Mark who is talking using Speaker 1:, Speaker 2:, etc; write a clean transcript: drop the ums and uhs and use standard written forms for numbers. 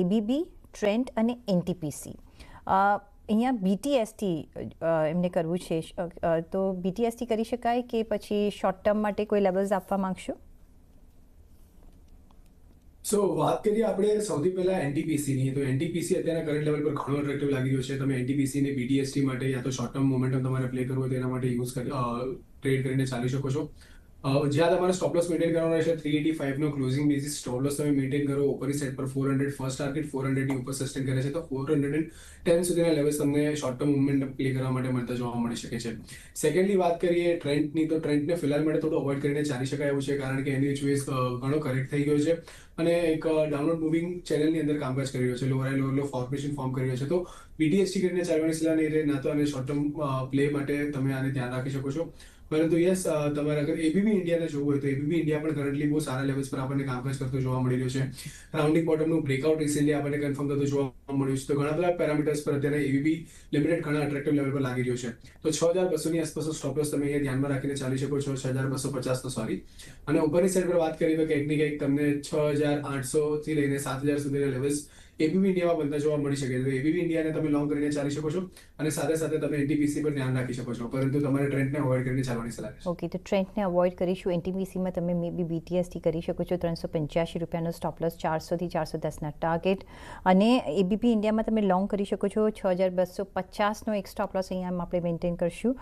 Speaker 1: ABB, trend અને NTPC. અહીંયા બીટીએસટી એમને કરવું છે, તો બીટીએસટી કરી શકાય કે પછી શોર્ટ ટર્મ માટે કોઈ લેવલ્સ આપવા માંગશો?
Speaker 2: સો વાત કરીએ આપણે સૌથી પહેલા એનટીપીસીની, તો એનટીપીસી અત્યારના કરંટ લેવલ પર ઘણો એટ્રેક્ટિવ લાગી રહ્યો છે. તમે એનટીપીસી ને બીટીએસટી માટે યા તો શોર્ટ ટર્મ મોમેન્ટમ તમારે પ્લે કરવું હોય તો એના માટે ટ્રેડ કરીને ચાલી શકો છો. જ્યાં તમારે સ્ટોપ લોસ મેન્ટેન કરવાનો રહેશે 385 નો ક્લોઝિંગ બેઝિસ સ્ટોપ લોસ તમે મેન્ટેન કરો. ઉપરની સાઈડ પર 400 ફર્સ્ટ ટાર્ગેટ 400 ની ઉપર સસ્ટેન કરે છે, તો 410 સુધીના લેવલ્સ તમને શોર્ટ ટર્મ મુવમેન્ટ પ્લે કરવા માટે મળતા જોવા મળી શકે છે. સેકન્ડલી વાત કરીએ ટ્રેન્ડની, તો ટ્રેન્ડને ફિલહાલ માટે થોડું અવોઇડ કરીને ચાલી શકાય એવું છે, કારણ કે એની ચોઈસ ઘણો કરેક્ટ થઈ ગયો છે અને એક ડાઉનવર્ડ મૂવિંગ ચેનલની અંદર કામકાજ કરી રહ્યો છે. લોઅર હાઈ લોઅર લો ફોર્મેશન ફોર્મ કરી રહ્યો છે, તો બીટીએસટી કરીને ચાલવાની સલાહ નહીં રહે. ના તો આને શોર્ટ ટર્મ પ્લે માટે તમે આને ધ્યાન રાખી શકો છો. પરંતુ યસ, તમારે અગર એબીબી ઇન્ડિયાને જોવું હોય તો એબીબી ઇન્ડિયા પણ કરન્ટલી બહુ સારા લેવલ્સ પર આપણને કામકાજ કરતો જોવા મળી રહ્યો છે. રાઉન્ડિંગ બોટમનું બ્રેકઆઉટ રિસેન્ટલી આપણને કન્ફર્મ થતો જોવા મળ્યું છે. તો ઘણા બધા પેરામીટર્સ પર અત્યારે એબીબી લિમિટેડ ઘણા અટ્રેક્ટિવ લેવલ પર લાગી રહ્યો છે. તો 6200 ની આસપાસ સ્ટોપ લોસ તમે અહીંયા ધ્યાનમાં રાખીને ચાલી શકો છો. 6250 તો સોરી. અને ઉપરની સાઈડ પર વાત કરીએ તો કંઈક ને કંઈક તમને 6800 થી લઈને 7000 સુધીના લેવલ્સ એબીબી ઇન્ડિયામાં બનતા જોવા મળી શકે છે. તો એબીબી ઇન્ડિયાને તમે લોંગ કરીને ચાલી શકો છો અને સાથે સાથે તમે એનટીપીસી પર ધ્યાન રાખી શકો છો, પરંતુ તમારે ટ્રેન્ડને અવોઇડ કરીને ચાલવાની સલાહ છે.
Speaker 1: ઓકે, તો ટ્રેન્ડને અવોઇડ કરીશું. એનટીપીસીમાં તમે મે બી બીટીએસટી કરી શકો છો. 385 રૂપિયાનો સ્ટોપ લોસ, 400 થી 410ના ટાર્ગેટ. અને એબીબી ઇન્ડિયામાં તમે લોંગ કરી શકો છો. 6250નો એક સ્ટોપ લોસ અહીંયા આપણે મેન્ટેન કરશું.